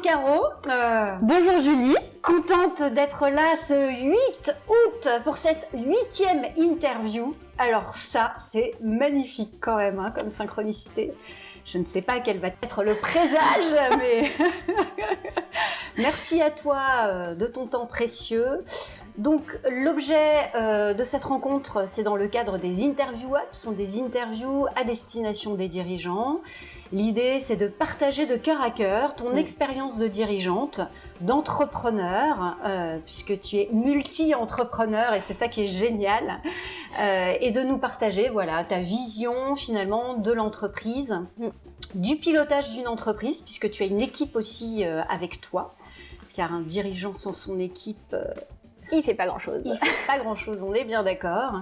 Bonjour Caro. Bonjour Julie. Contente d'être là ce 8 août pour cette 8e interview. Alors ça, c'est magnifique quand même, hein, comme synchronicité. Je ne sais pas quel va être le présage, mais merci à toi de ton temps précieux. Donc l'objet de cette rencontre, c'est dans le cadre des interview apps, ce sont des interviews à destination des dirigeants. L'idée, c'est de partager de cœur à cœur ton expérience de dirigeante, d'entrepreneur, puisque tu es multi-entrepreneur et c'est ça qui est génial, et de nous partager voilà, ta vision finalement de l'entreprise, du pilotage d'une entreprise, puisque tu as une équipe aussi avec toi, car un dirigeant sans son équipe... il fait pas grand-chose. Il fait pas grand-chose, on est bien d'accord.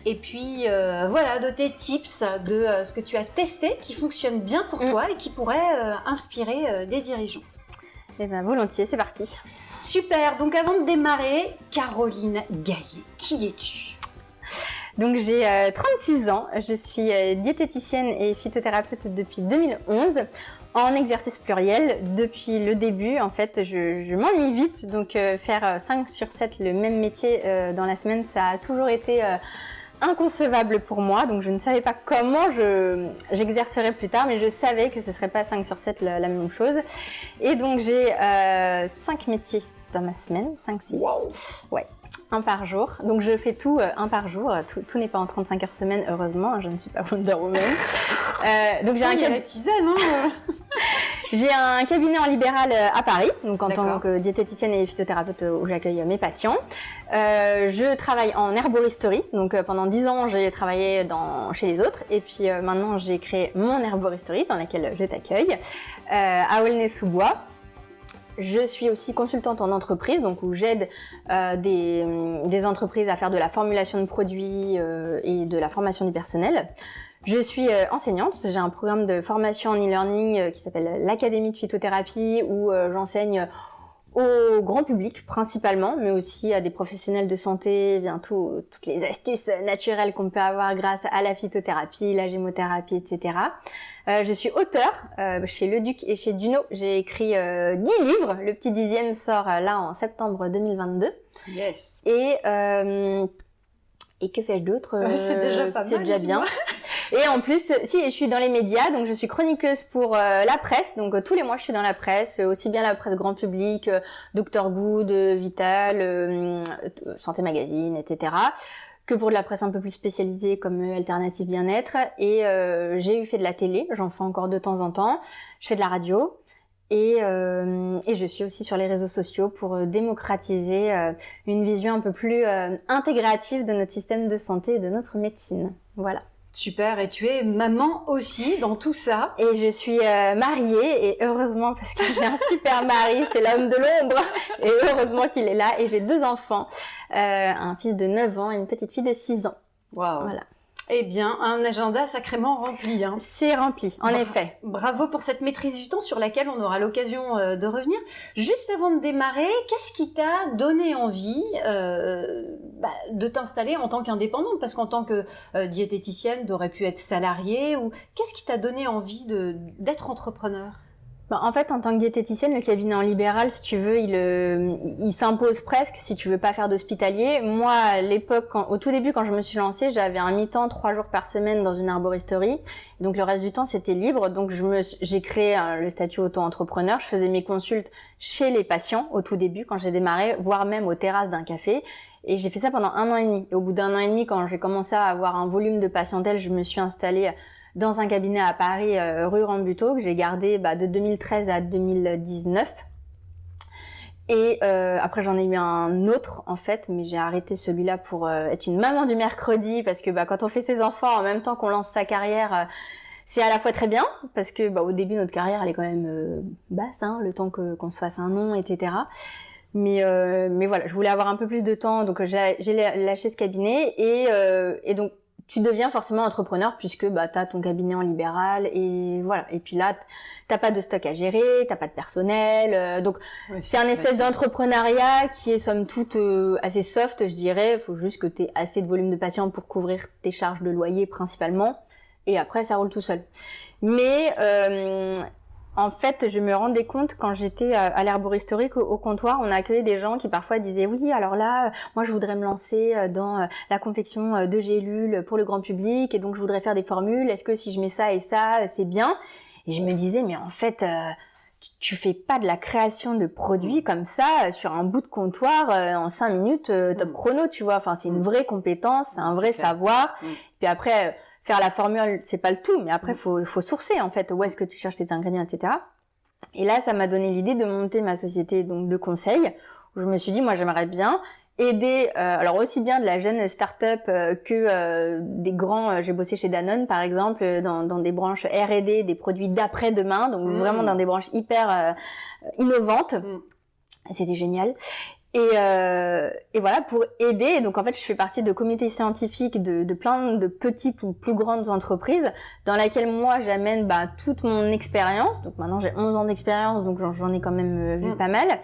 Et puis, voilà, de tes tips, de ce que tu as testé, qui fonctionne bien pour toi et qui pourrait inspirer des dirigeants. Eh bien, volontiers, c'est parti. Super, donc avant de démarrer, Caroline Gaillet, qui es-tu ? Donc j'ai 36 ans, je suis diététicienne et phytothérapeute depuis 2011. En exercice pluriel, depuis le début, en fait, je m'ennuie vite, donc faire 5 sur 7 le même métier dans la semaine, ça a toujours été inconcevable pour moi, donc je ne savais pas comment j'exercerais plus tard, mais je savais que ce serait pas 5 sur 7 la même chose. Et donc j'ai 5 métiers dans ma semaine, 5-6. Wow. Ouais. Un par jour, donc je fais tout un par jour, tout n'est pas en 35 heures semaine, heureusement, je ne suis pas Wonder Woman. Donc j'ai un cabinet en libéral à Paris, donc en tant que diététicienne et phytothérapeute où j'accueille mes patients. Je travaille en herboristerie, donc pendant 10 ans j'ai travaillé chez les autres, et puis maintenant j'ai créé mon herboristerie dans laquelle je t'accueille, à Aulnay-sous-Bois. Je suis aussi consultante en entreprise, donc où j'aide des entreprises à faire de la formulation de produits et de la formation du personnel. Je suis enseignante, j'ai un programme de formation en e-learning qui s'appelle l'Académie de phytothérapie où j'enseigne au grand public principalement, mais aussi à des professionnels de santé, bientôt toutes les astuces naturelles qu'on peut avoir grâce à la phytothérapie, la gémothérapie, etc. Je suis auteure chez Le Duc et chez Duno. J'ai écrit 10 livres. Le petit 10e sort là en septembre 2022. Yes. Et que fais-je d'autre C'est déjà pas mal. C'est déjà bien. Et en plus, je suis dans les médias, donc je suis chroniqueuse pour la presse. Donc tous les mois, je suis dans la presse, aussi bien la presse grand public, Dr Good, Vital, Santé Magazine, etc. que pour de la presse un peu plus spécialisée comme Alternative Bien-être. Et j'ai fait de la télé, j'en fais encore de temps en temps. Je fais de la radio. Et je suis aussi sur les réseaux sociaux pour démocratiser une vision un peu plus intégrative de notre système de santé et de notre médecine. Voilà. Super, et tu es maman aussi dans tout ça. Et je suis mariée, et heureusement parce que j'ai un super mari, c'est l'homme de l'ombre, et heureusement qu'il est là. Et j'ai 2 enfants, un fils de 9 ans et une petite fille de 6 ans. Waouh. Voilà. Eh bien, un agenda sacrément rempli. Hein. C'est rempli, en effet. Bravo pour cette maîtrise du temps sur laquelle on aura l'occasion de revenir. Juste avant de démarrer, qu'est-ce qui t'a donné envie de t'installer en tant qu'indépendante ? Parce qu'en tant que diététicienne, tu aurais pu être salariée. Ou qu'est-ce qui t'a donné envie d'être entrepreneur ? En fait, en tant que diététicienne, le cabinet en libéral, si tu veux, il s'impose presque si tu veux pas faire d'hospitalier. Moi, à l'époque, au tout début, quand je me suis lancée, j'avais un mi-temps 3 jours par semaine dans une herboristerie. Donc, le reste du temps, c'était libre. Donc, j'ai créé le statut auto-entrepreneur. Je faisais mes consultes chez les patients au tout début, quand j'ai démarré, voire même aux terrasses d'un café. Et j'ai fait ça pendant 1 an et demi. Et au bout d'1 an et demi, quand j'ai commencé à avoir un volume de patientèle, je me suis installée dans un cabinet à Paris, rue Rambuteau, que j'ai gardé de 2013 à 2019. Et après, j'en ai eu un autre, en fait, mais j'ai arrêté celui-là pour être une maman du mercredi, parce que quand on fait ses enfants en même temps qu'on lance sa carrière, c'est à la fois très bien, parce que au début, notre carrière, elle est quand même basse, hein, le temps qu'on se fasse un nom, etc. Mais voilà, je voulais avoir un peu plus de temps, donc j'ai lâché ce cabinet, et donc, tu deviens forcément entrepreneur puisque t'as ton cabinet en libéral et voilà. Et puis là, t'as pas de stock à gérer, t'as pas de personnel, donc c'est un espèce d'entrepreneuriat qui est somme toute assez soft, je dirais. Il faut juste que t'aies assez de volume de patients pour couvrir tes charges de loyer principalement, et après ça roule tout seul. Mais En fait, je me rendais compte quand j'étais à l'herboristerie qu'au comptoir, on accueillait des gens qui parfois disaient oui, alors là, moi je voudrais me lancer dans la confection de gélules pour le grand public et donc je voudrais faire des formules. Est-ce que si je mets ça et ça, c'est bien? Et je me disais mais en fait, tu fais pas de la création de produits comme ça sur un bout de comptoir en 5 minutes top chrono, tu vois. Enfin, c'est une vraie compétence, c'est un vrai savoir. Puis après faire la formule, c'est pas le tout, mais après faut sourcer en fait où est-ce que tu cherches tes ingrédients, etc. Et là, ça m'a donné l'idée de monter ma société donc de conseil. Où je me suis dit, moi, j'aimerais bien aider, alors aussi bien de la jeune start-up que des grands. J'ai bossé chez Danone, par exemple, dans des branches R&D, des produits d'après-demain, donc vraiment dans des branches hyper innovantes. C'était génial. Et voilà, pour aider. Donc en fait, je fais partie de comités scientifiques de plein de petites ou plus grandes entreprises dans laquelle moi j'amène toute mon expérience. Donc maintenant j'ai 11 ans d'expérience, donc j'en ai quand même vu pas mal.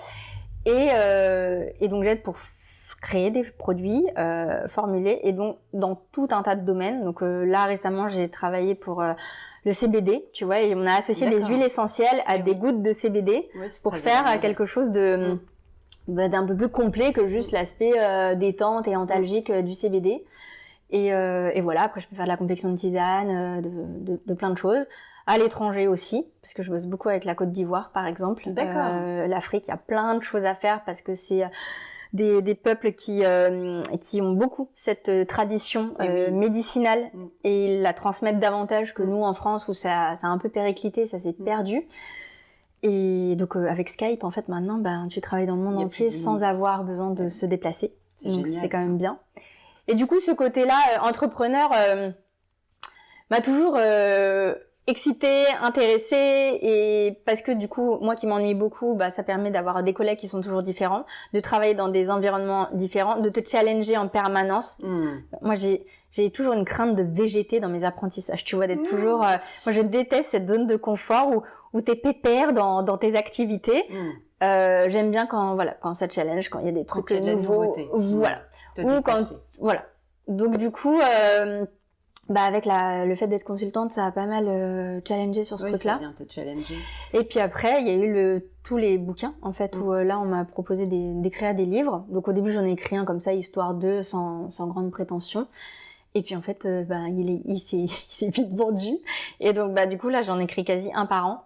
Et donc j'aide pour créer des produits formulés et donc dans tout un tas de domaines. Donc là récemment j'ai travaillé pour le CBD, tu vois, et on a associé des huiles essentielles à des gouttes de CBD pour faire quelque chose de d'un peu plus complet que juste l'aspect détente et antalgique du CBD. Et voilà, après je peux faire de la confection de tisane, de plein de choses. À l'étranger aussi, parce que je bosse beaucoup avec la Côte d'Ivoire par exemple. L'Afrique, il y a plein de choses à faire parce que c'est des peuples qui ont beaucoup cette tradition médicinale et ils la transmettent davantage que nous en France où ça a un peu périclité, ça s'est perdu. Et donc avec Skype, en fait, maintenant, tu travailles dans le monde entier sans avoir besoin de se déplacer. Donc c'est quand même bien. Et du coup, ce côté-là, entrepreneur, m'a toujours excitée, intéressée, et parce que du coup, moi qui m'ennuie beaucoup, ça permet d'avoir des collègues qui sont toujours différents, de travailler dans des environnements différents, de te challenger en permanence. Moi, j'ai toujours une crainte de végéter dans mes apprentissages, tu vois, d'être toujours... moi, je déteste cette zone de confort où t'es pépère dans tes activités. J'aime bien quand ça challenge, quand il y a des trucs nouveaux. Voilà. Ou quand... Voilà. Donc, du coup... avec le fait d'être consultante, ça a pas mal challengé sur ce truc-là. Oui, c'est bien te challenger. Et puis après, il y a eu tous les bouquins, en fait, où là, on m'a proposé d'écrire des livres. Donc au début, j'en ai écrit un comme ça, histoire d'eux, sans grande prétention. Et puis en fait, il s'est vite vendu. Et donc, du coup, là, j'en écris quasi un par an.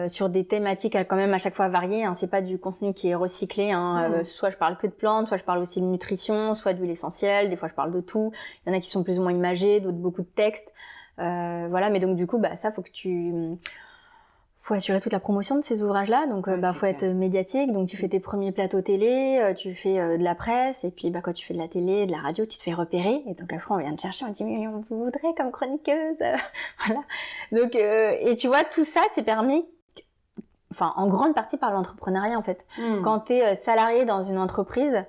Sur des thématiques quand même à chaque fois variées, hein. C'est pas du contenu qui est recyclé, hein. Soit je parle que de plantes, soit je parle aussi de nutrition, soit d'huile essentielle, des fois je parle de tout. Il y en a qui sont plus ou moins imagés, d'autres beaucoup de textes, voilà. Mais donc du coup ça faut faut assurer toute la promotion de ces ouvrages-là, donc faut être médiatique, donc tu fais tes premiers plateaux télé, tu fais de la presse, et puis quand tu fais de la télé, de la radio, tu te fais repérer, et donc après on vient te chercher, on dit mais on vous voudrait comme chroniqueuse, voilà. Donc et tu vois, tout ça c'est permis, en grande partie par l'entrepreneuriat en fait. Quand t'es salarié dans une entreprise,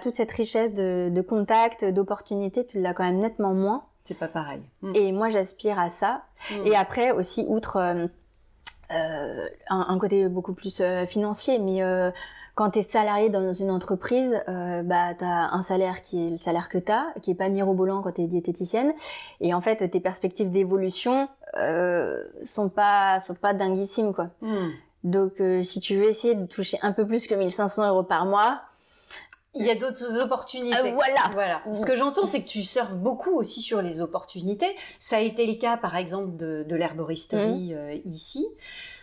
toute cette richesse de contacts, d'opportunités, tu l'as quand même nettement moins. C'est pas pareil. Et moi j'aspire à ça. Et après aussi, outre un côté beaucoup plus financier, mais quand t'es salarié dans une entreprise, t'as un salaire qui est le salaire que t'as, qui est pas mirobolant quand t'es diététicienne, et en fait tes perspectives d'évolution sont pas dinguissimes, quoi. Donc si tu veux essayer de toucher un peu plus que 1 500 € par mois, il y a d'autres opportunités. Voilà. Ce que j'entends, c'est que tu surfes beaucoup aussi sur les opportunités. Ça a été le cas, par exemple, de l'herboristerie ici.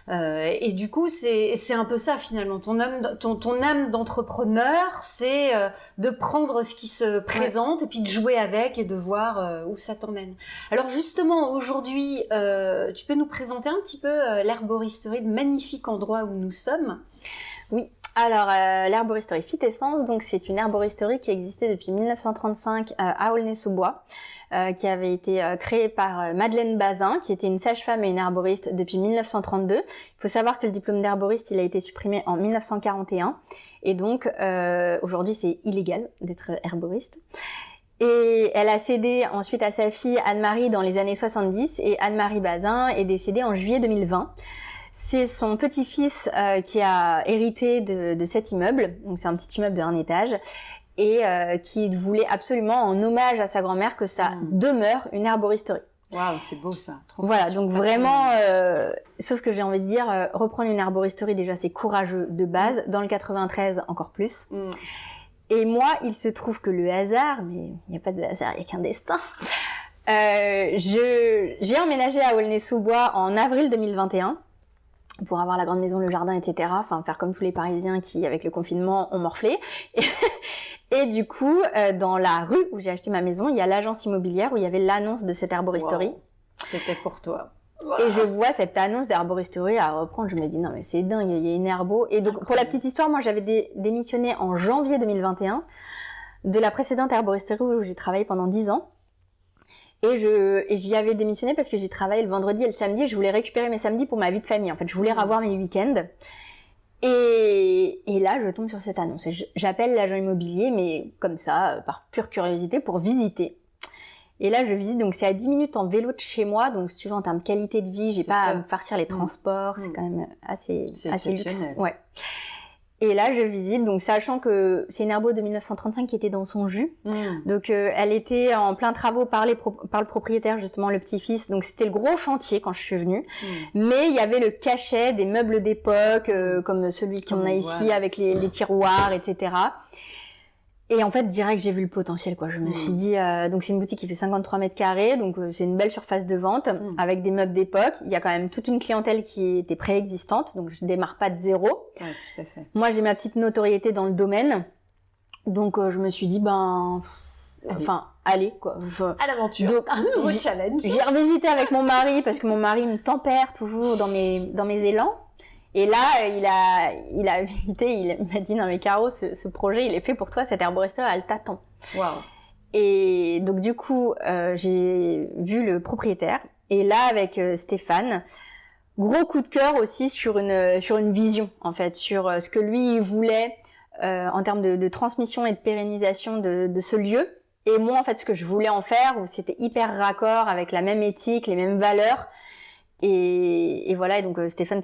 Et du coup, c'est un peu ça finalement. Ton âme d'entrepreneur, c'est de prendre ce qui se présente et puis de jouer avec et de voir où ça t'emmène. Alors justement, aujourd'hui, tu peux nous présenter un petit peu l'herboristerie, le magnifique endroit où nous sommes? Oui. Alors, l'herboristerie Phytessence, donc c'est une herboristerie qui existait depuis 1935 à Aulnay-sous-Bois, qui avait été créée par Madeleine Bazin, qui était une sage-femme et une herboriste depuis 1932. Il faut savoir que le diplôme d'herboriste, il a été supprimé en 1941, et donc aujourd'hui c'est illégal d'être herboriste. Et elle a cédé ensuite à sa fille Anne-Marie dans les années 70, et Anne-Marie Bazin est décédée en juillet 2020. C'est son petit-fils qui a hérité de cet immeuble, donc c'est un petit immeuble d'1 étage, et qui voulait absolument, en hommage à sa grand-mère, que ça demeure une herboristerie. Waouh, c'est beau ça. Voilà, donc vraiment, sauf que j'ai envie de dire, reprendre une herboristerie, déjà, c'est courageux de base. Dans le 93, encore plus. Et moi, il se trouve que le hasard, mais il n'y a pas de hasard, il n'y a qu'un destin. J'ai emménagé à Aulnay-sous-Bois en avril 2021 pour avoir la grande maison, le jardin, etc. Enfin, faire comme tous les Parisiens qui, avec le confinement, ont morflé. Et du coup, dans la rue où j'ai acheté ma maison, il y a l'agence immobilière où il y avait l'annonce de cette herboristerie. Wow. C'était pour toi. Wow. Et je vois cette annonce d'herboristerie à reprendre. Je me dis, non mais c'est dingue, il y a une herbo. Et donc, incroyable. Pour la petite histoire, moi j'avais démissionné en janvier 2021 de la précédente herboristerie où j'ai travaillé pendant 10 ans. Et j'y avais démissionné parce que j'y travaillais le vendredi et le samedi. Je voulais récupérer mes samedis pour ma vie de famille. En fait, je voulais revoir mes week-ends. Et là, je tombe sur cette annonce. J'appelle l'agent immobilier, mais comme ça, par pure curiosité, pour visiter. Et là, je visite, donc c'est à 10 minutes en vélo de chez moi. Donc, si tu veux, en termes de qualité de vie, j'ai pas à me farcir les transports. C'est quand même assez luxe. Ouais. Et là, je visite, donc sachant que c'est une herbo de 1935 qui était dans son jus. Donc, elle était en plein travaux par le propriétaire, justement, le petit-fils. Donc, c'était le gros chantier quand je suis venue. Mais il y avait le cachet des meubles d'époque, comme celui qu'on a ici, avec les tiroirs, etc. Et en fait, direct, j'ai vu le potentiel, quoi. Je me suis dit, donc c'est une boutique qui fait 53 mètres carrés, donc c'est une belle surface de vente, avec des meubles d'époque. Il y a quand même toute une clientèle qui était préexistante, donc je démarre pas de zéro. Ouais, tout à fait. Moi, j'ai ma petite notoriété dans le domaine, donc je me suis dit, allez, quoi. À l'aventure. Donc, un nouveau challenge. J'ai revisité avec mon mari, parce que mon mari me tempère toujours dans mes élans. Et là, il a visité, il m'a dit, non mais Caro, ce projet, il est fait pour toi, cette herboristerie, elle t'attend. Waouh. Et donc du coup, j'ai vu le propriétaire. Et là, avec Stéphane, gros coup de cœur aussi sur une vision, en fait, sur ce que lui voulait en termes de transmission et de pérennisation de ce lieu. Et moi, en fait, ce que je voulais en faire, où c'était hyper raccord avec la même éthique, les mêmes valeurs. Et voilà, et donc Stéphane,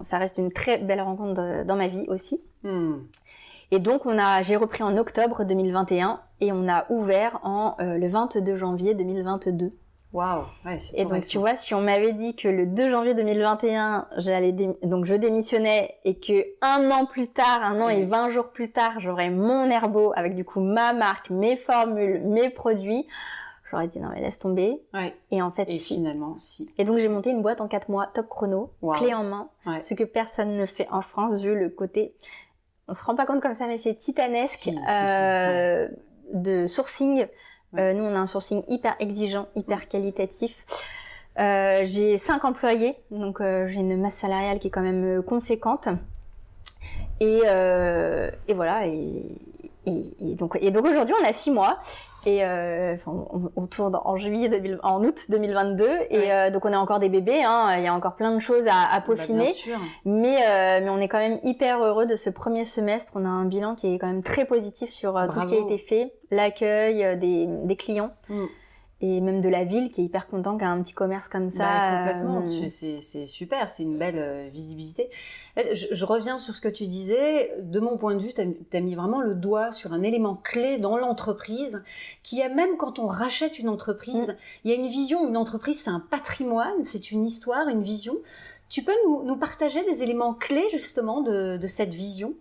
ça reste une très belle rencontre dans ma vie aussi. Et donc j'ai repris en octobre 2021 et on a ouvert le 22 janvier 2022. Waouh, ouais, c'est et donc récent. Tu vois, si on m'avait dit que le 2 janvier 2021, donc je démissionnais et que un an et 20 jours plus tard, j'aurais mon herbo avec du coup ma marque, mes formules, mes produits. J'aurais dit non mais laisse tomber. Ouais. Et en fait, finalement, si. Et donc j'ai monté une boîte en 4 mois, top chrono, clé en main, ce que personne ne fait en France, vu le côté, on se rend pas compte comme ça, mais c'est titanesque de sourcing. Nous on a un sourcing hyper exigeant, hyper qualitatif. J'ai 5 employés, donc j'ai une masse salariale qui est quand même conséquente. Et voilà. Et donc aujourd'hui on a 6 mois. Et on tourne en août 2022 et donc on est encore des bébés, il y a encore plein de choses à peaufiner, bien sûr. Mais on est quand même hyper heureux de ce premier semestre. On a un bilan qui est quand même très positif sur tout ce qui a été fait, l'accueil des clients et même de la ville qui est hyper content qu'il y a un petit commerce comme ça. Complètement, c'est super, c'est une belle visibilité. Je reviens sur ce que tu disais. De mon point de vue, tu as mis vraiment le doigt sur un élément clé dans l'entreprise qui a, même quand on rachète une entreprise, il y a une vision. Une entreprise, c'est un patrimoine, c'est une histoire, une vision. Tu peux nous partager des éléments clés justement de cette vision ?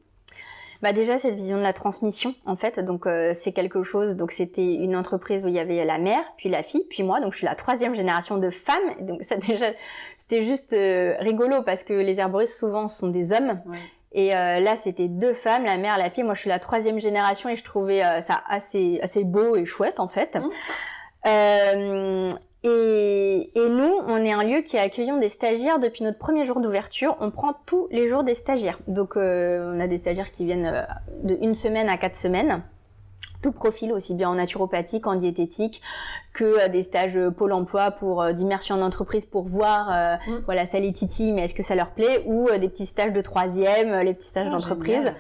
Déjà cette vision de la transmission en fait, donc c'est quelque chose, donc c'était une entreprise où il y avait la mère, puis la fille, puis moi, donc je suis la 3e génération de femmes, donc ça déjà c'était juste rigolo parce que les herboristes souvent sont des hommes. Et là c'était 2 femmes, la mère, la fille, moi je suis la 3e génération et je trouvais ça assez beau et chouette en fait. Et nous, on est un lieu qui est accueillant des stagiaires depuis notre premier jour d'ouverture. On prend tous les jours des stagiaires. Donc, on a des stagiaires qui viennent de 1 semaine à 4 semaines. Tout profil, aussi bien en naturopathie qu'en diététique, que des stages Pôle emploi pour d'immersion en entreprise pour voir, voilà, ça les titille, mais est-ce que ça leur plaît, ou des petits stages de 3e, les petits stages d'entreprise.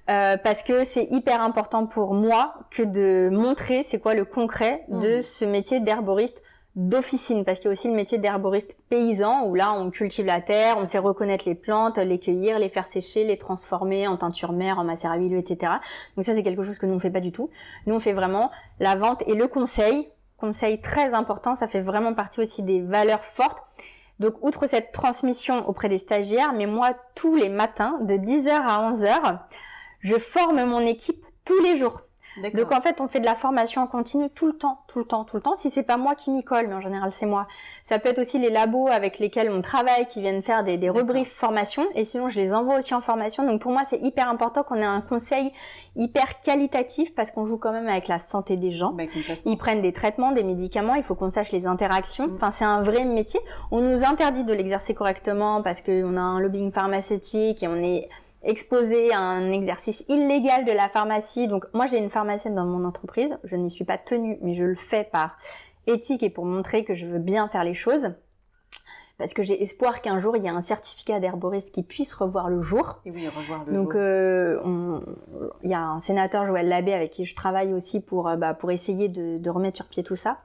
Parce que c'est hyper important pour moi que de montrer c'est quoi le concret de ce métier d'herboriste d'officine, parce qu'il y a aussi le métier d'herboriste paysan où là on cultive la terre, on sait reconnaître les plantes, les cueillir, les faire sécher, les transformer en teinture mère, en macérat huileux, etc. Donc ça c'est quelque chose que nous on fait pas du tout. Nous on fait vraiment la vente et le conseil conseil très important, ça fait vraiment partie aussi des valeurs fortes. Donc, outre cette transmission auprès des stagiaires, mais moi, tous les matins, de 10h à 11h, je forme mon équipe tous les jours. D'accord. Donc en fait, on fait de la formation en continu tout le temps. Si c'est pas moi qui m'y colle, mais en général c'est moi. Ça peut être aussi les labos avec lesquels on travaille, qui viennent faire des rebriefs formation. Et sinon, je les envoie aussi en formation. Donc pour moi, c'est hyper important qu'on ait un conseil hyper qualitatif parce qu'on joue quand même avec la santé des gens. Ils prennent des traitements, des médicaments. Il faut qu'on sache les interactions. Enfin, c'est un vrai métier. On nous interdit de l'exercer correctement parce qu'on a un lobbying pharmaceutique et on est exposé à un exercice illégal de la pharmacie. Donc moi j'ai une pharmacienne dans mon entreprise, je n'y suis pas tenue mais je le fais par éthique et pour montrer que je veux bien faire les choses parce que j'ai espoir qu'un jour il y ait un certificat d'herboriste qui puisse revoir le jour. Et oui, revoir le donc, jour. Il y a un sénateur, Joël Labbé, avec qui je travaille aussi pour essayer de remettre sur pied tout ça.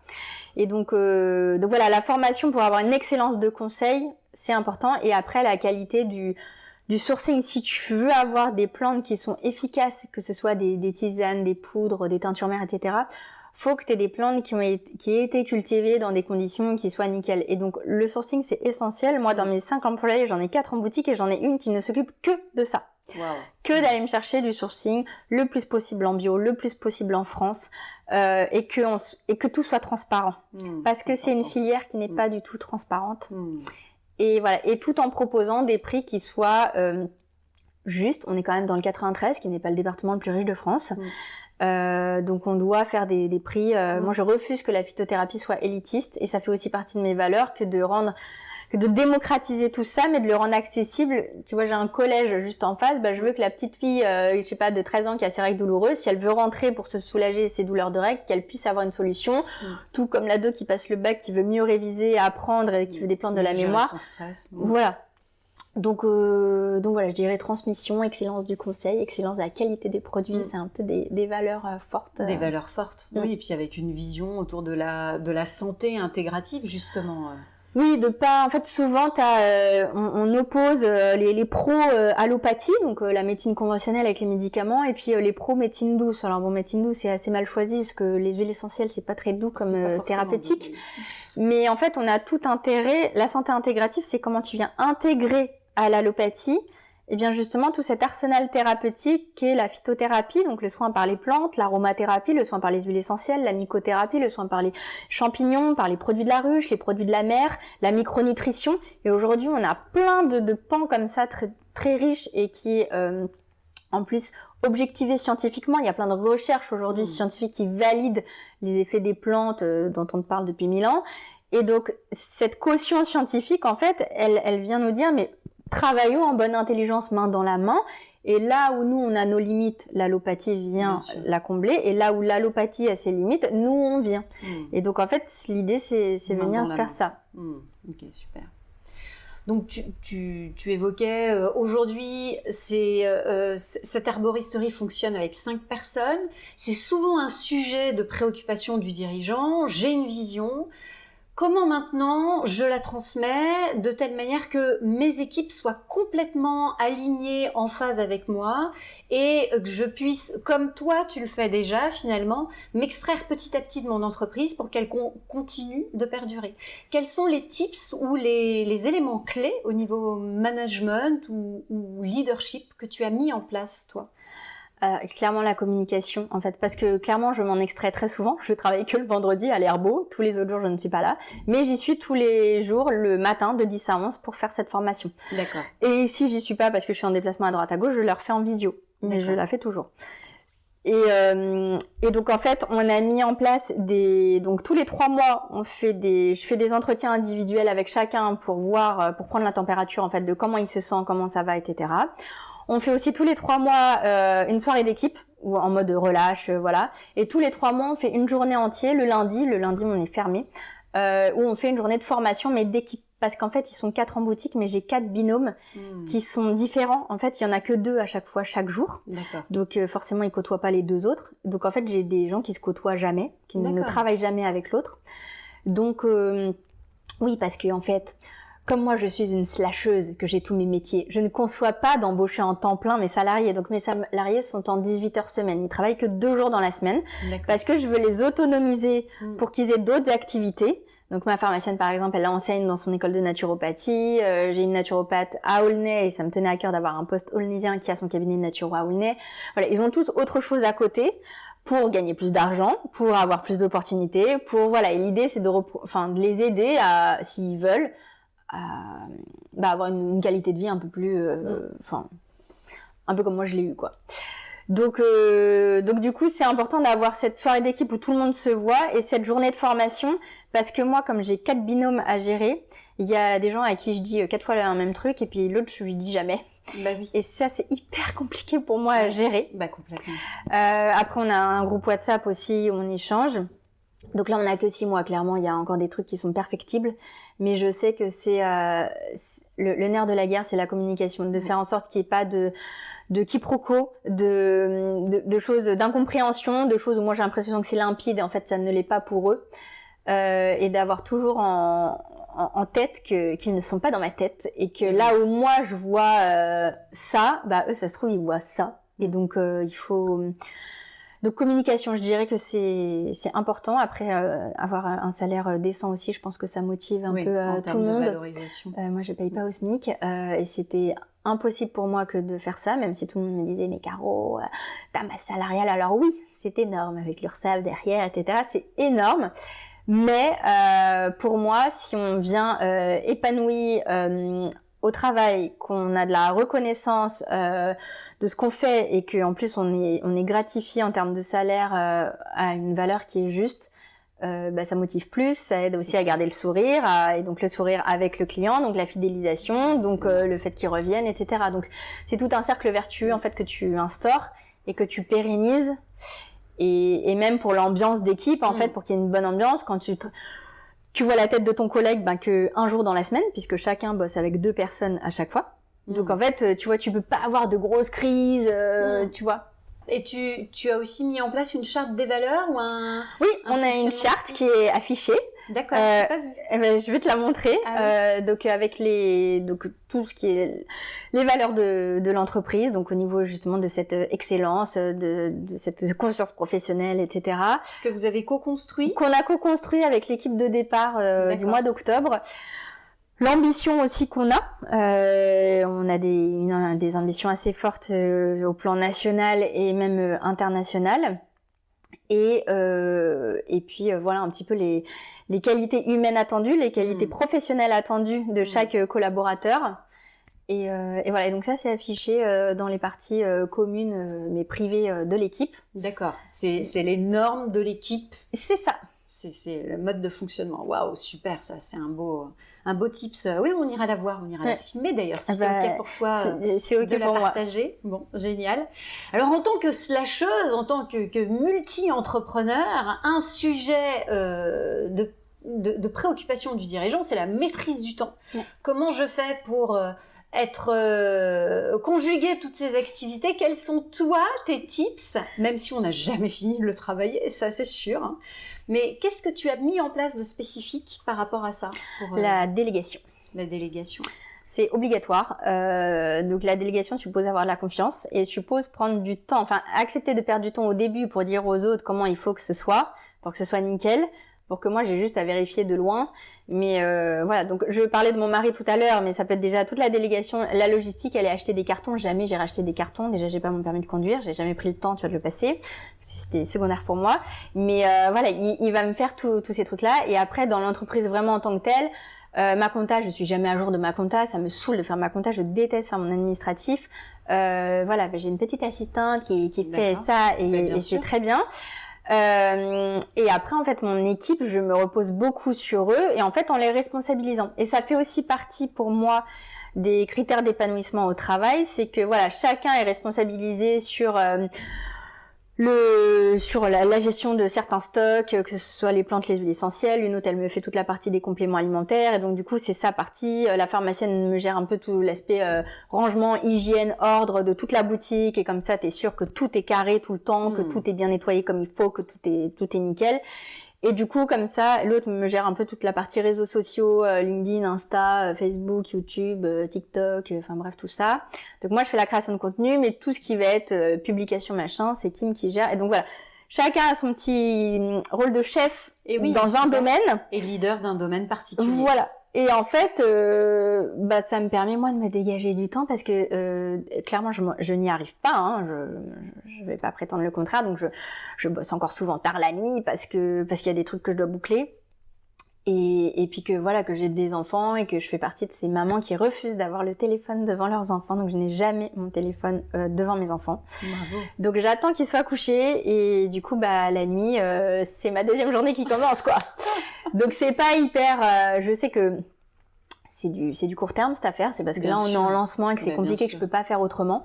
Et donc voilà, la formation pour avoir une excellence de conseil, c'est important. Et après, la qualité du sourcing, si tu veux avoir des plantes qui sont efficaces, que ce soit des tisanes, des poudres, des teintures mères, etc., faut que tu aies des plantes qui aient été cultivées dans des conditions qui soient nickel. Et donc, le sourcing, c'est essentiel. Moi, dans mes 5 employés, j'en ai 4 en boutique et j'en ai une qui ne s'occupe que de ça. Wow. Que d'aller me chercher du sourcing le plus possible en bio, le plus possible en France, et que tout soit transparent. Parce que c'est une filière qui n'est pas du tout transparente. Et voilà, et tout en proposant des prix qui soient justes. On est quand même dans le 93, qui n'est pas le département le plus riche de France. Donc on doit faire des prix. Moi, je refuse que la phytothérapie soit élitiste, et ça fait aussi partie de mes valeurs que de démocratiser tout ça, mais de le rendre accessible. Tu vois, j'ai un collège juste en face, je veux que la petite fille, de 13 ans qui a ses règles douloureuses, si elle veut rentrer pour se soulager ses douleurs de règles, qu'elle puisse avoir une solution. Tout comme l'ado qui passe le bac, qui veut mieux réviser, apprendre, et qui veut des plantes de la mémoire. Son stress. Voilà. Donc voilà, je dirais transmission, excellence du conseil, excellence de la qualité des produits, c'est un peu des valeurs fortes. Des valeurs fortes, oui, et puis avec une vision autour de la santé intégrative, justement. Oui, en fait, souvent, on oppose les pros allopathie, donc la médecine conventionnelle avec les médicaments, et puis les pros médecine douce. Alors bon, médecine douce, c'est assez mal choisi, parce que les huiles essentielles, c'est pas très doux comme thérapeutique. Mais en fait, on a tout intérêt. La santé intégrative, c'est comment tu viens intégrer à l'allopathie, et bien justement tout cet arsenal thérapeutique qu'est la phytothérapie, donc le soin par les plantes, l'aromathérapie, le soin par les huiles essentielles, la mycothérapie, le soin par les champignons, par les produits de la ruche, les produits de la mer, la micronutrition. Et aujourd'hui, on a plein de pans comme ça très très riches et qui en plus objectivés scientifiquement. Il y a plein de recherches aujourd'hui scientifiques qui valident les effets des plantes dont on parle depuis 1000 ans. Et donc cette caution scientifique, en fait, elle vient nous dire mais travaillons en bonne intelligence main dans la main, et là où nous on a nos limites, l'allopathie vient la combler, et là où l'allopathie a ses limites, nous on vient. Et donc en fait l'idée c'est venir faire ça. Ok, super. Donc tu évoquais aujourd'hui cette herboristerie fonctionne avec 5 personnes. C'est souvent un sujet de préoccupation du dirigeant. J'ai une vision. Comment maintenant je la transmets de telle manière que mes équipes soient complètement alignées en phase avec moi et que je puisse, comme toi tu le fais déjà finalement, m'extraire petit à petit de mon entreprise pour qu'elle continue de perdurer. Quels sont les tips ou les éléments clés au niveau management ou leadership que tu as mis en place toi ? Clairement la communication en fait, parce que clairement je m'en extrais très souvent. Je travaille que le vendredi à l'herbo, tous les autres jours je ne suis pas là, mais j'y suis tous les jours le matin de 10 à 11 pour faire cette formation. D'accord. Et si j'y suis pas parce que je suis en déplacement à droite à gauche, je la refais en visio, mais je la fais toujours. Et donc en fait on a mis en place donc tous les 3 mois je fais des entretiens individuels avec chacun pour prendre la température en fait de comment il se sent, comment ça va, etc. On fait aussi tous les 3 mois une soirée d'équipe ou en mode relâche, voilà. Et tous les 3 mois, on fait une journée entière, le lundi on est fermé, où on fait une journée de formation, mais d'équipe. Parce qu'en fait, ils sont 4 en boutique, mais j'ai 4 binômes qui sont différents. En fait, il y en a que 2 à chaque fois, chaque jour. D'accord. Donc forcément, ils côtoient pas les 2 autres. Donc en fait, j'ai des gens qui se côtoient jamais, qui ne travaillent jamais avec l'autre. Donc oui, parce que en fait, comme moi je suis une slasheuse, que j'ai tous mes métiers, je ne conçois pas d'embaucher en temps plein mes salariés. Donc mes salariés sont en 18 heures semaine. Ils travaillent que 2 jours dans la semaine parce que je veux les autonomiser pour qu'ils aient d'autres activités. Donc ma pharmacienne par exemple, elle enseigne dans son école de naturopathie. J'ai une naturopathe à Aulnay et ça me tenait à cœur d'avoir un poste aulnaysien qui a son cabinet de naturo à Aulnay. Voilà, ils ont tous autre chose à côté pour gagner plus d'argent, pour avoir plus d'opportunités, pour voilà. Et l'idée c'est de les aider à, s'ils veulent, à avoir une qualité de vie un peu plus, un peu comme moi je l'ai eu quoi. Donc du coup c'est important d'avoir cette soirée d'équipe où tout le monde se voit et cette journée de formation parce que moi comme j'ai 4 binômes à gérer, il y a des gens à qui je dis 4 fois le même truc et puis l'autre je lui dis jamais. Bah oui. Et ça c'est hyper compliqué pour moi à gérer. Bah complètement. Après on a un groupe WhatsApp aussi où on échange. Donc là on a que 6 mois, clairement il y a encore des trucs qui sont perfectibles, mais je sais que c'est le nerf de la guerre, c'est la communication, de faire en sorte qu'il n'y ait pas de quiproquos, de choses, d'incompréhension, de choses où moi j'ai l'impression que c'est limpide et en fait ça ne l'est pas pour eux, et d'avoir toujours en tête qu'ils ne sont pas dans ma tête et que là où moi je vois ça, eux ça se trouve ils voient ça et donc il faut donc communication, je dirais que c'est important. Après avoir un salaire décent aussi, je pense que ça motive un peu tout le monde. Moi je paye pas au SMIC et c'était impossible pour moi que de faire ça, même si tout le monde me disait mais Caro, ta masse salariale. Alors oui, c'est énorme avec l'URSSAF derrière, etc. C'est énorme. Mais pour moi, si on vient épanoui au travail, qu'on a de la reconnaissance de ce qu'on fait et qu'en plus on est gratifié en termes de salaire à une valeur qui est juste, ça motive plus, ça aide aussi à garder le sourire, et donc le sourire avec le client, donc la fidélisation, donc le fait qu'il revienne, etc. Donc c'est tout un cercle vertueux en fait que tu instaures et que tu pérennises, et même pour l'ambiance d'équipe en fait, pour qu'il y ait une bonne ambiance, quand tu vois la tête de ton collègue que un jour dans la semaine, puisque chacun bosse avec 2 personnes à chaque fois. Donc en fait, tu vois, tu peux pas avoir de grosses crises, tu vois. Et tu as aussi mis en place une charte des valeurs ou Oui, on a une charte qui est affichée. D'accord, j'ai pas vu. Je vais te la montrer. Donc avec tout ce qui est les valeurs de l'entreprise, donc au niveau justement de cette excellence, de cette conscience professionnelle, etc. Que vous avez co-construit. Qu'on a co-construit avec l'équipe de départ du mois d'octobre. L'ambition aussi qu'on a, on a des ambitions assez fortes au plan national et même international. Et puis voilà un petit peu les qualités humaines attendues, les qualités professionnelles attendues de chaque collaborateur. Et voilà, et donc ça c'est affiché dans les parties communes mais privées de l'équipe. D'accord, c'est les normes de l'équipe. C'est ça. C'est le mode de fonctionnement. Waouh, super, ça c'est un beau tips. Oui, on ira la voir, on ira la filmer d'ailleurs si c'est ok pour toi c'est ok de la pour partager. Moi. Bon, génial. Alors en tant que slasheuse, en tant que multi-entrepreneur, un sujet de préoccupation du dirigeant, c'est la maîtrise du temps. Ouais. Comment je fais pour conjuguer toutes ces activités? Quels sont toi tes tips, même si on n'a jamais fini de le travailler, ça c'est sûr, hein. Mais qu'est-ce que tu as mis en place de spécifique par rapport à ça La délégation. La délégation. C'est obligatoire. Donc la délégation suppose avoir de la confiance et suppose prendre du temps, enfin accepter de perdre du temps au début pour dire aux autres comment il faut que ce soit, pour que ce soit nickel. Pour que moi j'ai juste à vérifier de loin, mais voilà. Donc je parlais de mon mari tout à l'heure, mais ça peut être déjà toute la délégation, la logistique. Elle est acheter des cartons. Jamais j'ai racheté des cartons. Déjà j'ai pas mon permis de conduire, j'ai jamais pris le temps, de le passer. C'était secondaire pour moi. Mais voilà, il va me faire tous ces trucs-là. Et après dans l'entreprise vraiment en tant que telle, ma compta, je suis jamais à jour de ma compta. Ça me saoule de faire ma compta. Je déteste faire mon administratif. Voilà, j'ai une petite assistante qui fait ça et c'est très bien. Et après en fait mon équipe, je me repose beaucoup sur eux et en fait en les responsabilisant, et ça fait aussi partie pour moi des critères d'épanouissement au travail, c'est que voilà, chacun est responsabilisé sur la gestion de certains stocks, que ce soit les plantes, les huiles essentielles. Une autre elle me fait toute la partie des compléments alimentaires et donc du coup c'est sa partie. La pharmacienne me gère un peu tout l'aspect rangement, hygiène, ordre de toute la boutique, et comme ça t'es sûr que tout est carré tout le temps, que tout est bien nettoyé comme il faut, que tout est nickel. Et du coup, comme ça, l'autre me gère un peu toute la partie réseaux sociaux, LinkedIn, Insta, Facebook, YouTube, TikTok, enfin bref, tout ça. Donc moi, je fais la création de contenu, mais tout ce qui va être publication, machin, c'est Kim qui gère. Et donc voilà, chacun a son petit rôle de chef dans un domaine. Et leader d'un domaine particulier. Voilà. Et en fait, ça me permet moi de me dégager du temps parce que clairement je n'y arrive pas. Hein, je vais pas prétendre le contraire. Donc je bosse encore souvent tard la nuit parce qu'il y a des trucs que je dois boucler. Et puis que voilà, que j'ai des enfants et que je fais partie de ces mamans qui refusent d'avoir le téléphone devant leurs enfants. Donc je n'ai jamais mon téléphone devant mes enfants. Bravo. Donc j'attends qu'ils soient couchés et du coup la nuit c'est ma deuxième journée qui commence quoi. Donc c'est pas hyper je sais que c'est du court terme cette affaire, c'est parce que là on est en lancement et que c'est compliqué, que je peux pas faire autrement.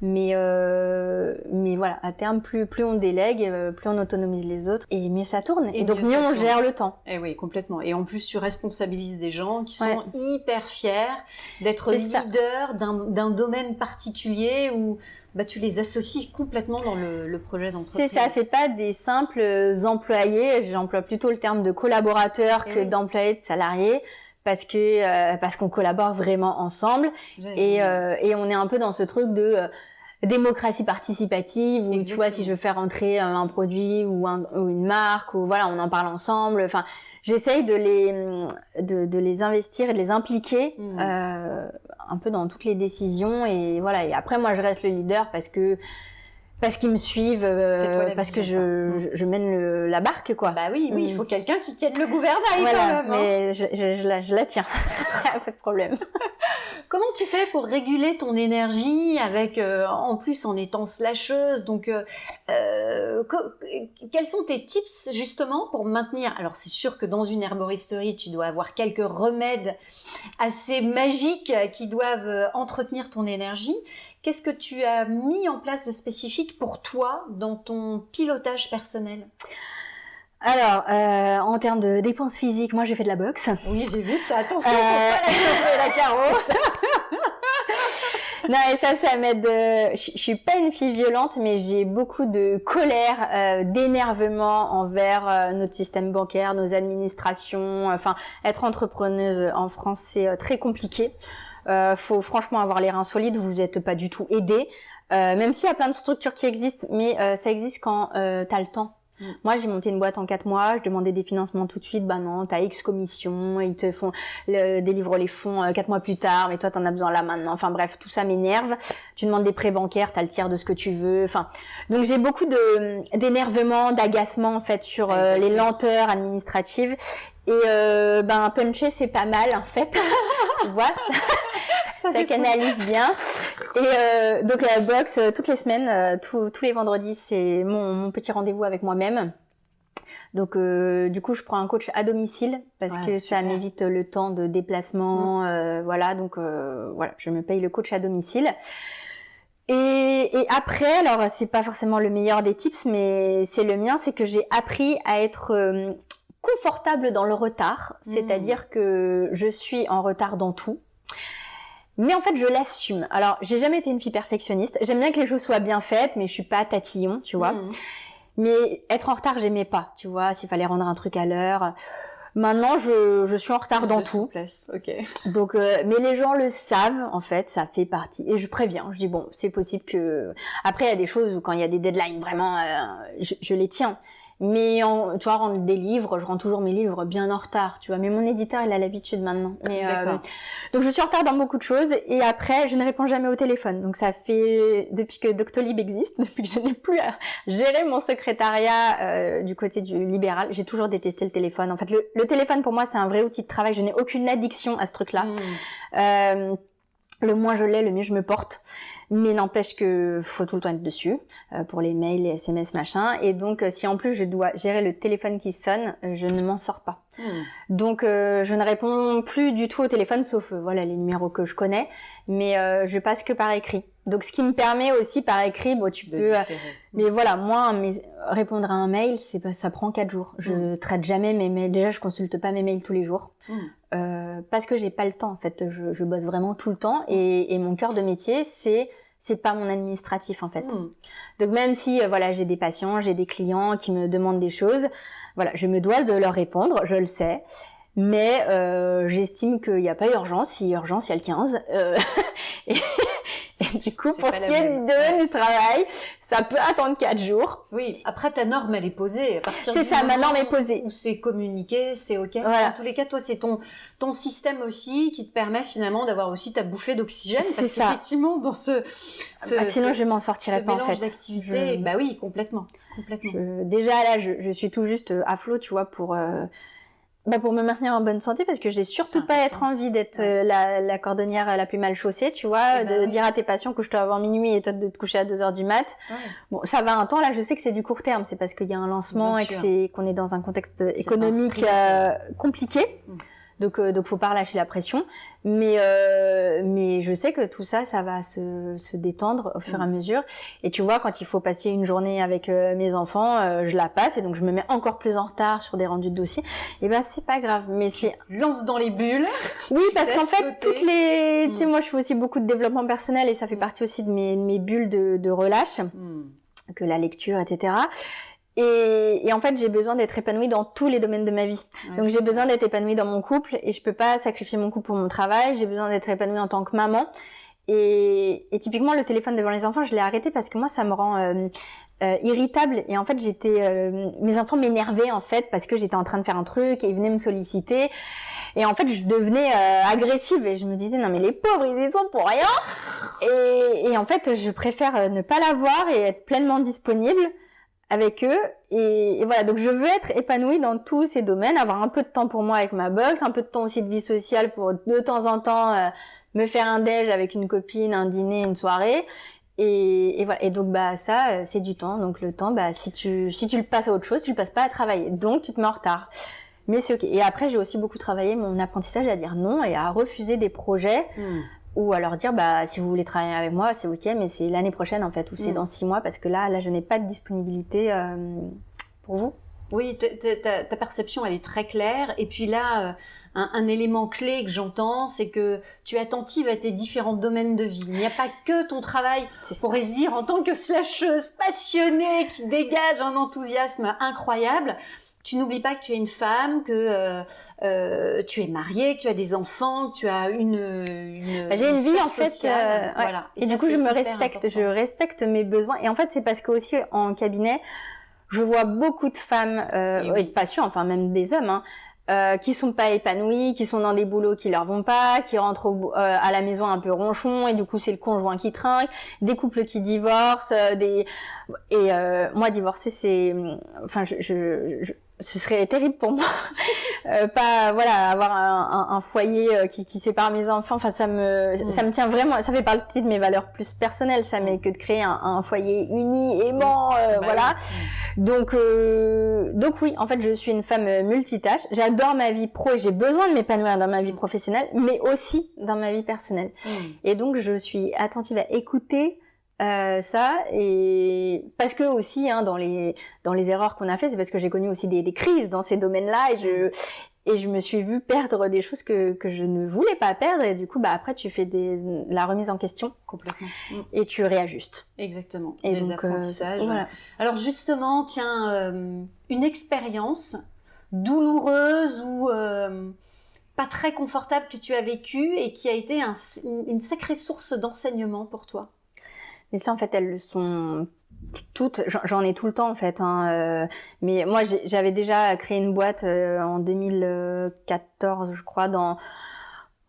Mais voilà, à terme, plus on délègue, plus on autonomise les autres, et mieux ça tourne. Et donc mieux on gère le temps. Et oui, complètement. Et en plus, tu responsabilises des gens qui sont hyper fiers d'être leader d'un domaine particulier où tu les associes complètement dans le projet d'entreprise. C'est ça, c'est pas des simples employés. J'emploie plutôt le terme de collaborateurs que d'employés, de salariés. Parce qu'on collabore vraiment ensemble et on est un peu dans ce truc de démocratie participative où tu vois si je veux faire entrer un produit ou une marque ou voilà on en parle ensemble. Enfin j'essaye de les investir et de les impliquer un peu dans toutes les décisions et voilà et après moi je reste le leader parce qu'ils me suivent, parce que je mène la barque, quoi. Bah oui, il faut quelqu'un qui tienne le gouvernail voilà, quand même. Mais je la tiens, pas de problème. Comment tu fais pour réguler ton énergie avec, en plus en étant slasheuse, donc quels sont tes tips justement pour maintenir? Alors c'est sûr que dans une herboristerie, tu dois avoir quelques remèdes assez magiques qui doivent entretenir ton énergie. Qu'est-ce que tu as mis en place de spécifique pour toi dans ton pilotage personnel? Alors, en termes de dépenses physiques, moi j'ai fait de la boxe. Oui, j'ai vu ça. Attention, faut pas la chauffer, la Caro. Non, et ça m'aide. Je suis pas une fille violente, mais j'ai beaucoup de colère, d'énervement envers notre système bancaire, nos administrations. Enfin, être entrepreneuse en France, c'est très compliqué. Faut franchement avoir les reins solides, vous êtes pas du tout aidé. Même s'il y a plein de structures qui existent, mais ça existe quand t'as le temps. Moi, j'ai monté une boîte en 4 mois, je demandais des financements tout de suite, bah non, t'as X commission, ils te font délivrent les fonds 4 mois plus tard, mais toi t'en as besoin là maintenant. Enfin bref, tout ça m'énerve. Tu demandes des prêts bancaires, t'as le tiers de ce que tu veux. Enfin, donc j'ai beaucoup d'énervement, d'agacement en fait sur les lenteurs administratives. Et puncher c'est pas mal en fait. Tu vois, ça canalise bien. Et donc la boxe toutes les semaines, tous les vendredis, c'est mon petit rendez-vous avec moi-même. Donc du coup, je prends un coach à domicile parce que ça m'évite le temps de déplacement. Voilà, donc voilà, je me paye le coach à domicile. Et après, alors c'est pas forcément le meilleur des tips, mais c'est le mien, c'est que j'ai appris à être confortable dans le retard, c'est-à-dire que je suis en retard dans tout. Mais en fait, je l'assume. Alors, j'ai jamais été une fille perfectionniste. J'aime bien que les choses soient bien faites, mais je suis pas tatillon, tu vois. Mais être en retard, j'aimais pas, tu vois, s'il fallait rendre un truc à l'heure. Maintenant, je suis en retard dans tout. Okay. Donc, mais les gens le savent, en fait, ça fait partie. Et je préviens, je dis bon, c'est possible que... Après, il y a des choses où quand il y a des deadlines, vraiment, je les tiens. Mais tu vois, rendre des livres, je rends toujours mes livres bien en retard, tu vois. Mais mon éditeur, il a l'habitude maintenant. Mais donc je suis en retard dans beaucoup de choses. Et après, je ne réponds jamais au téléphone. Donc ça fait depuis que Doctolib existe, depuis que je n'ai plus à gérer mon secrétariat du côté du libéral, j'ai toujours détesté le téléphone. En fait, le téléphone pour moi, c'est un vrai outil de travail. Je n'ai aucune addiction à ce truc-là. Le moins je l'ai, le mieux je me porte. Mais n'empêche que faut tout le temps être dessus pour les mails, les SMS, machin. Et donc, si en plus je dois gérer le téléphone qui sonne, je ne m'en sors pas. Donc, je ne réponds plus du tout au téléphone, sauf voilà les numéros que je connais. Mais je passe que par écrit. Donc, ce qui me permet aussi par écrit, bon, tu peux. Mais voilà, moi, répondre à un mail, ça prend 4 jours. Je traite jamais mes mails. Déjà, je consulte pas mes mails tous les jours. Parce que j'ai pas le temps en fait, je bosse vraiment tout le temps et mon cœur de métier c'est pas mon administratif en fait. Donc même si voilà, j'ai des patients, j'ai des clients qui me demandent des choses, Voilà, je me dois de leur répondre, je le sais. Mais j'estime qu'il n'y a pas urgence. Si urgence, il y a le 15. Et, et du coup, pour ce qui est du domaine du travail, ça peut attendre 4 jours. Oui, après ta norme, elle est posée. À partir c'est du ça, moment ma norme est posée. Où c'est communiqué, c'est OK. Voilà. En tous les cas, toi, c'est ton système aussi qui te permet finalement d'avoir aussi ta bouffée d'oxygène. C'est parce ça. qu'effectivement, dans sinon, je m'en sortirais pas en fait. D'activité, bah oui, complètement. Déjà là, je suis tout juste à flot, tu vois, pour me maintenir en bonne santé, parce que j'ai surtout pas envie d'être la cordonnière la plus mal chaussée, tu vois, dire à tes patients couche-toi avant minuit et toi de te coucher à 2h du mat. Ouais. Bon, ça va un temps, là je sais que c'est du court terme, c'est parce qu'il y a un lancement et qu'on est dans un contexte économique compliqué. Donc faut pas relâcher la pression, mais je sais que tout ça va se détendre au fur et à mesure. Et tu vois, quand il faut passer une journée avec mes enfants, je la passe et donc je me mets encore plus en retard sur des rendus de dossiers. Et ben c'est pas grave, mais c'est lance dans les bulles. Oui, parce qu'en fait tu sais, moi je fais aussi beaucoup de développement personnel et ça fait partie aussi de mes bulles de relâche, que la lecture, etc. Et en fait, j'ai besoin d'être épanouie dans tous les domaines de ma vie. Ouais, donc, j'ai besoin d'être épanouie dans mon couple et je peux pas sacrifier mon couple pour mon travail. J'ai besoin d'être épanouie en tant que maman. Et typiquement, le téléphone devant les enfants, je l'ai arrêté parce que moi, ça me rend irritable. Et en fait, mes enfants m'énervaient en fait parce que j'étais en train de faire un truc et ils venaient me solliciter. Et en fait, je devenais agressive et je me disais non mais les pauvres, ils y sont pour rien. Et en fait, je préfère ne pas l'avoir et être pleinement disponible avec eux et voilà, donc je veux être épanouie dans tous ces domaines, avoir un peu de temps pour moi avec ma boxe, un peu de temps aussi de vie sociale pour de temps en temps me faire un déj avec une copine, un dîner, une soirée et voilà. Et donc ça c'est du temps, donc le temps si tu le passes à autre chose, tu le passes pas à travailler, donc tu te mets en retard. Mais c'est OK. Et après j'ai aussi beaucoup travaillé mon apprentissage à dire non et à refuser des projets. Ou à leur dire si vous voulez travailler avec moi c'est OK, mais c'est l'année prochaine en fait, ou c'est dans 6 mois parce que là je n'ai pas de disponibilité pour vous. Oui, ta perception elle est très claire et puis là un élément clé que j'entends, c'est que tu es attentive à tes différents domaines de vie. Il n'y a pas que ton travail. On pourrait se dire en tant que slasheuse passionnée qui dégage un enthousiasme incroyable. Tu n'oublies pas que tu es une femme, que tu es mariée, que tu as des enfants, que tu as une j'ai une vie en fait. Voilà. Et du coup, je me respecte. Important. Je respecte mes besoins. Et en fait, c'est parce que aussi en cabinet, je vois beaucoup de femmes, et de patients, enfin même des hommes, qui sont pas épanouis, qui sont dans des boulots qui leur vont pas, qui rentrent à la maison un peu ronchon et du coup c'est le conjoint qui trinque, des couples qui divorcent, moi divorcer c'est, enfin ce serait terrible pour moi, avoir un foyer qui sépare mes enfants. Enfin, ça me tient vraiment. Ça fait partie de mes valeurs plus personnelles. Ça m'est que de créer un foyer uni, aimant, voilà. Donc oui, en fait, je suis une femme multitâche. J'adore ma vie pro et j'ai besoin de m'épanouir dans ma vie professionnelle, mais aussi dans ma vie personnelle. Et donc, je suis attentive à écouter ça, et parce que aussi dans les erreurs qu'on a fait, c'est parce que j'ai connu aussi des crises dans ces domaines-là et je me suis vue perdre des choses que je ne voulais pas perdre et du coup après tu fais la remise en question complètement et tu réajustes. Exactement. Et des apprentissages. Voilà. Alors justement, tiens, une expérience douloureuse ou pas très confortable que tu as vécue et qui a été une sacrée source d'enseignement pour toi. Mais ça, en fait, elles sont toutes, j'en ai tout le temps, en fait, mais moi, j'avais déjà créé une boîte en 2014, je crois, dans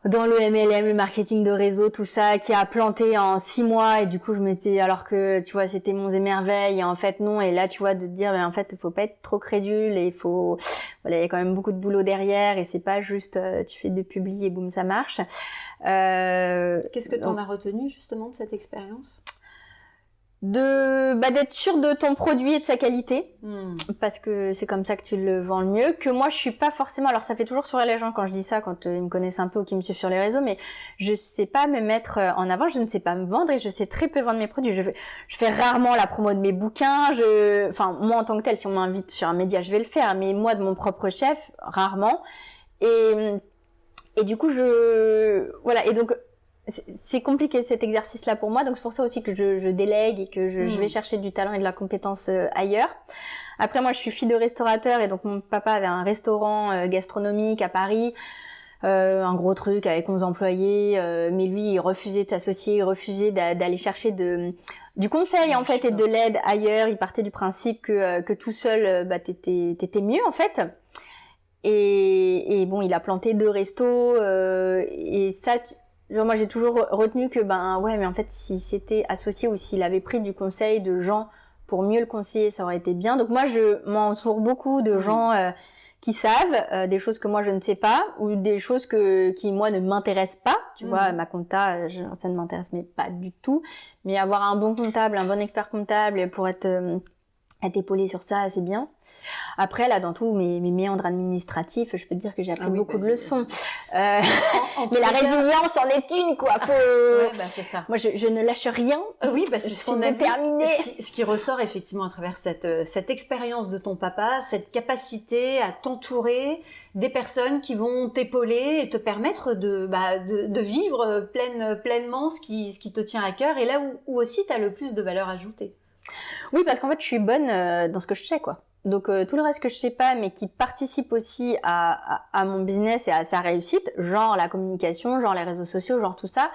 le MLM, le marketing de réseau, tout ça, qui a planté en 6 mois, et du coup, alors que, tu vois, c'était monts et merveilles, et en fait, non, et là, tu vois, de te dire, en fait, faut pas être trop crédule, et il y a quand même beaucoup de boulot derrière, et c'est pas juste, tu fais de publis et boum, ça marche. Qu'est-ce que t'en as retenu, justement, de cette expérience ? D'être sûr de ton produit et de sa qualité, parce que c'est comme ça que tu le vends le mieux. Que moi je suis pas forcément, alors ça fait toujours sourire les gens quand je dis ça, quand ils me connaissent un peu ou qu'ils me suivent sur les réseaux, mais je sais pas me mettre en avant, je ne sais pas me vendre et je sais très peu vendre mes produits. Je fais rarement la promo de mes bouquins, enfin moi en tant que tel, si on m'invite sur un média je vais le faire, mais moi de mon propre chef rarement. Et du coup voilà, et donc c'est compliqué cet exercice-là pour moi, donc c'est pour ça aussi que je délègue et que je vais chercher du talent et de la compétence ailleurs. Après, moi, je suis fille de restaurateur et donc mon papa avait un restaurant gastronomique à Paris, un gros truc avec 11 employés, mais lui, il refusait de s'associer, il refusait d'aller chercher du conseil en fait et de l'aide ailleurs. Il partait du principe que tout seul, t'étais mieux en fait. Et bon, il a planté 2 restos et ça. Genre moi j'ai toujours retenu que ouais mais en fait si c'était associé ou s'il avait pris du conseil de gens pour mieux le conseiller ça aurait été bien. Donc moi je m'entoure beaucoup de gens qui savent des choses que moi je ne sais pas ou des choses qui moi ne m'intéressent pas. Tu vois, ma compta ça ne m'intéresse mais pas du tout. Mais avoir un bon comptable, un bon expert comptable pour être épaulé sur ça, c'est bien. Après, là, dans tous mes méandres administratifs, je peux te dire que j'ai appris beaucoup de leçons. Mais la résilience en est une, quoi. C'est ça. Moi, je ne lâche rien. Oui, c'est ce qu'on a déterminé. Ce qui ressort effectivement à travers cette expérience de ton papa, cette capacité à t'entourer des personnes qui vont t'épauler et te permettre de vivre pleinement ce qui te tient à cœur et là où aussi tu as le plus de valeur ajoutée. Oui, parce qu'en fait, je suis bonne dans ce que je sais, quoi. Donc tout le reste que je sais pas mais qui participe aussi à mon business et à sa réussite, genre la communication, genre les réseaux sociaux, genre tout ça,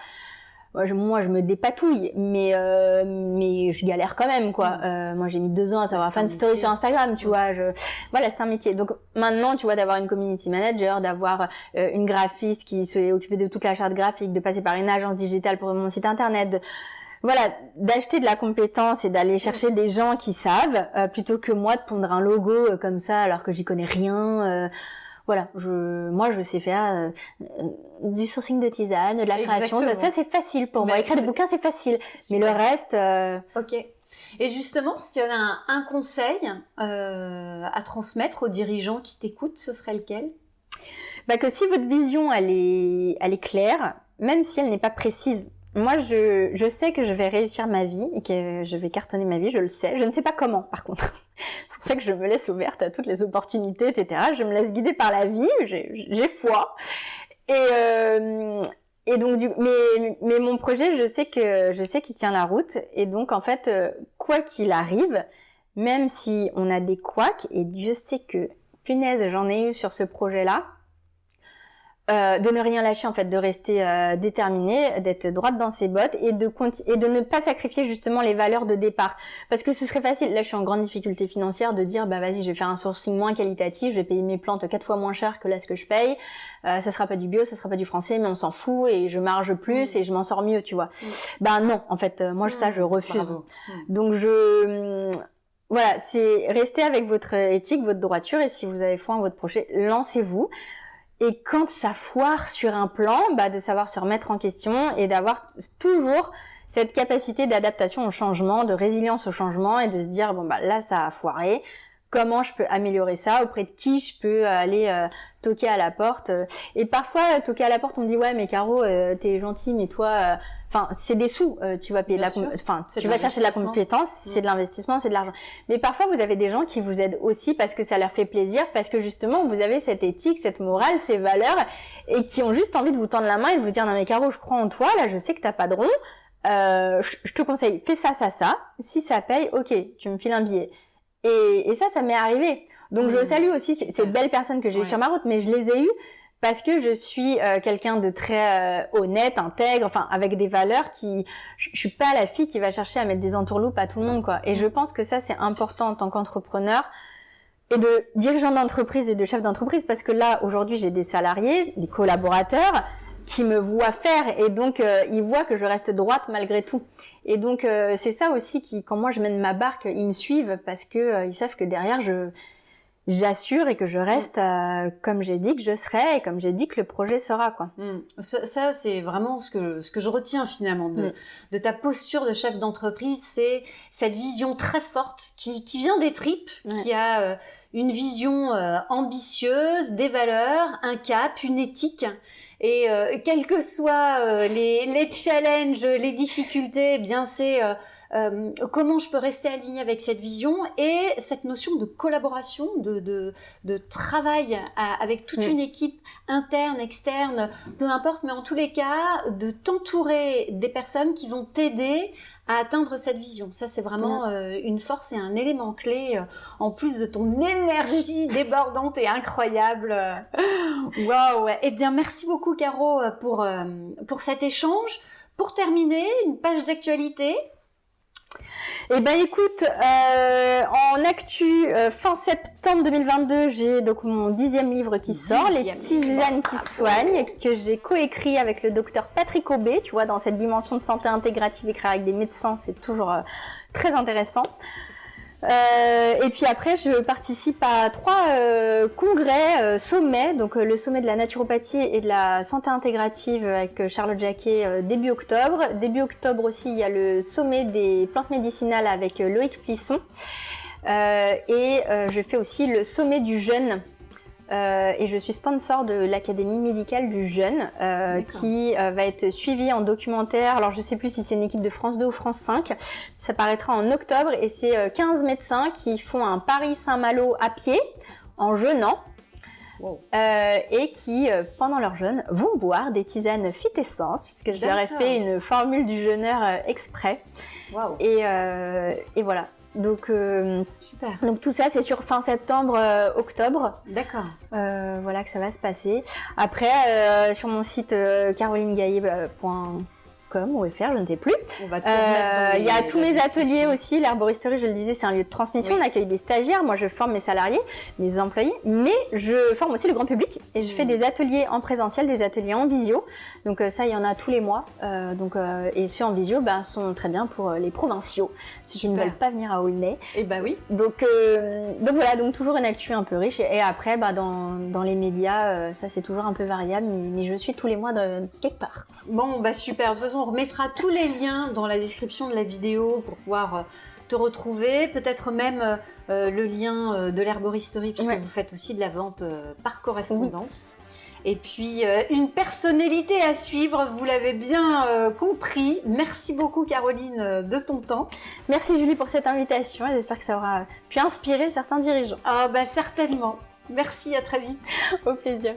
moi je me dépatouille mais je galère quand même quoi. Moi j'ai mis 2 ans à savoir faire une story sur Instagram, tu vois, voilà, c'est un métier. Donc maintenant, tu vois, d'avoir une community manager, d'avoir une graphiste qui s'est occupée de toute la charte graphique, de passer par une agence digitale pour mon site internet, voilà, d'acheter de la compétence et d'aller chercher des gens qui savent plutôt que moi de pondre un logo comme ça alors que j'y connais rien. Voilà, moi je sais faire du sourcing de tisane, de la création, ça c'est facile pour moi. Écrire des bouquins c'est facile, mais le reste. Ok. Et justement, si tu avais un conseil à transmettre aux dirigeants qui t'écoutent, ce serait lequel ? Que si votre vision elle est claire, même si elle n'est pas précise. Moi, je sais que je vais réussir ma vie et que je vais cartonner ma vie, je le sais. Je ne sais pas comment, par contre. C'est pour ça que je me laisse ouverte à toutes les opportunités, etc. Je me laisse guider par la vie, j'ai foi. Et donc, mais mon projet, je sais qu'il tient la route. Et donc, en fait, quoi qu'il arrive, même si on a des couacs, et Dieu sait que, punaise, j'en ai eu sur ce projet-là, de ne rien lâcher en fait, de rester déterminée, d'être droite dans ses bottes et de ne pas sacrifier justement les valeurs de départ, parce que ce serait facile, là je suis en grande difficulté financière, de dire vas-y je vais faire un sourcing moins qualitatif, je vais payer mes plantes 4 fois moins cher que là ce que je paye, ça sera pas du bio, ça sera pas du français, mais on s'en fout et je marge plus et je m'en sors mieux, tu vois. Non, en fait moi ça je refuse. Donc voilà, c'est rester avec votre éthique, votre droiture, et si vous avez foi en votre projet, lancez-vous. Et quand ça foire sur un plan, de savoir se remettre en question et d'avoir toujours cette capacité d'adaptation au changement, de résilience au changement et de se dire là ça a foiré, comment je peux améliorer ça, auprès de qui je peux aller toquer à la porte. Et parfois toquer à la porte on me dit ouais mais Caro t'es gentille mais toi c'est des sous, tu vas payer tu vas chercher de la compétence, c'est de l'investissement, c'est de l'argent. Mais parfois vous avez des gens qui vous aident aussi parce que ça leur fait plaisir, parce que justement vous avez cette éthique, cette morale, ces valeurs, et qui ont juste envie de vous tendre la main et de vous dire non mais Caro, je crois en toi, là je sais que t'as pas de rond, je te conseille, fais ça, si ça paye, ok, tu me files un billet. Et ça m'est arrivé. Donc je salue aussi ces belles personnes que j'ai eues sur ma route, mais je les ai eues parce que je suis quelqu'un de très honnête, intègre, avec des valeurs je suis pas la fille qui va chercher à mettre des entourloupes à tout le monde, quoi. Et je pense que ça c'est important en tant qu'entrepreneur et de dirigeant d'entreprise et de chef d'entreprise, parce que là aujourd'hui j'ai des salariés, des collaborateurs qui me voient faire, et donc ils voient que je reste droite malgré tout. Et donc c'est ça aussi quand moi je mène ma barque, ils me suivent parce que ils savent que derrière j'assure et que je reste comme j'ai dit que je serai et comme j'ai dit que le projet sera, quoi. Ça c'est vraiment ce que je retiens finalement de ta posture de chef d'entreprise, c'est cette vision très forte qui vient des tripes, qui a une vision ambitieuse, des valeurs, un cap, une éthique. Et quels que soient les challenges, les difficultés, eh bien c'est comment je peux rester alignée avec cette vision et cette notion de collaboration, de travail avec toute une équipe interne, externe, peu importe, mais en tous les cas, de t'entourer des personnes qui vont t'aider à atteindre cette vision. Ça, c'est vraiment une force et un élément clé, en plus de ton énergie débordante et incroyable. Waouh! Eh bien, merci beaucoup, Caro, pour cet échange. Pour terminer, une page d'actualité. Eh ben écoute, en actu, fin septembre 2022, j'ai donc mon 10e livre qui sort, Les tisanes qui soignent, que j'ai coécrit avec le docteur Patrick Aubé. Tu vois, dans cette dimension de santé intégrative, écrire avec des médecins, c'est toujours très intéressant. Et puis après, je participe à 3 congrès, sommets, donc le sommet de la naturopathie et de la santé intégrative avec Charlotte Jacquet début octobre. Début octobre aussi, il y a le sommet des plantes médicinales avec Loïc Plisson. Et je fais aussi le sommet du jeûne. Et je suis sponsor de l'Académie médicale du jeûne qui va être suivie en documentaire. Alors je sais plus si c'est une équipe de France 2 ou France 5. Ça paraîtra en octobre et c'est 15 médecins qui font un Paris-Saint-Malo à pied en jeûnant. Wow. Et qui, pendant leur jeûne, vont boire des tisanes Phytessence, puisque je leur ai fait une formule du jeûneur exprès. Wow. Et voilà. Donc, super. Donc tout ça, c'est sur fin septembre, octobre. D'accord. Voilà que ça va se passer. Après, sur mon site carolinegaillet.com ou .fr, je ne sais plus. On va tout remettre. Il y a tous mes ateliers aussi. L'herboristerie, je le disais, c'est un lieu de transmission. Oui. On accueille des stagiaires. Moi, je forme mes salariés, mes employés, mais je forme aussi le grand public et je fais des ateliers en présentiel, des ateliers en visio. Donc ça, il y en a tous les mois. Et ceux en visio, sont très bien pour les provinciaux, ceux qui ne veulent pas venir à Aulnay. Et oui. Donc voilà, donc toujours une actu un peu riche. Et après, dans les médias, ça c'est toujours un peu variable, mais je suis tous les mois quelque part. Bon, super. De toute façon, on remettra tous les liens dans la description de la vidéo pour pouvoir te retrouver. Peut-être même le lien de l'herboristerie, puisque vous faites aussi de la vente par correspondance. Oui. Et puis, une personnalité à suivre, vous l'avez bien compris. Merci beaucoup, Caroline, de ton temps. Merci, Julie, pour cette invitation. J'espère que ça aura pu inspirer certains dirigeants. Certainement. Merci, à très vite. Au plaisir.